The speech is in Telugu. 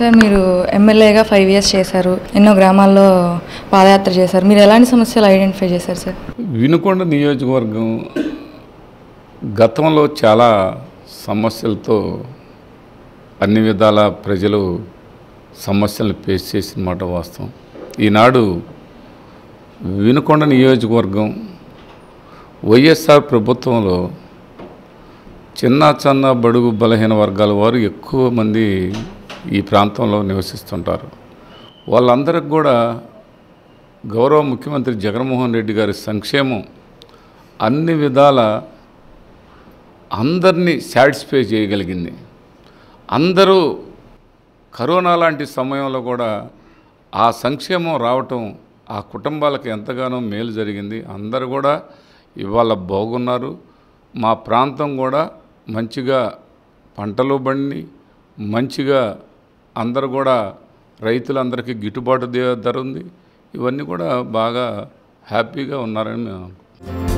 సార్ మీరు ఎమ్మెల్యేగా 5 ఇయర్స్ చేశారు, ఎన్నో గ్రామాల్లో పాదయాత్ర చేశారు. మీరు ఎలాంటి సమస్యలు ఐడెంటిఫై చేశారు సార్? వినుకొండ నియోజకవర్గం గతంలో చాలా సమస్యలతో అన్ని విధాల ప్రజలు సమస్యలను ఫేస్ చేసిన మాట వాస్తవం. ఈనాడు వినుకొండ నియోజకవర్గం వైఎస్ఆర్ ప్రభుత్వంలో చిన్న బడుగు బలహీన వర్గాల వారు ఎక్కువ మంది ఈ ప్రాంతంలో నివసిస్తుంటారు. వాళ్ళందరికి కూడా గౌరవ ముఖ్యమంత్రి జగన్మోహన్ రెడ్డి గారి సంక్షేమం అన్ని విధాల అందరినీ సాటిస్ఫై చేయగలిగింది. అందరూ కరోనా లాంటి సమయంలో కూడా ఆ సంక్షేమం రావటం ఆ కుటుంబాలకు ఎంతగానో మేలు జరిగింది. అందరూ కూడా ఇవాళ బాగున్నారు. మా ప్రాంతం కూడా మంచిగా పంటలు బండి మంచిగా అందరూ కూడా రైతులందరికీ గిట్టుబాటు ధర ఉంది. ఇవన్నీ కూడా బాగా హ్యాపీగా ఉన్నారని మేము అనుకుంటున్నాం.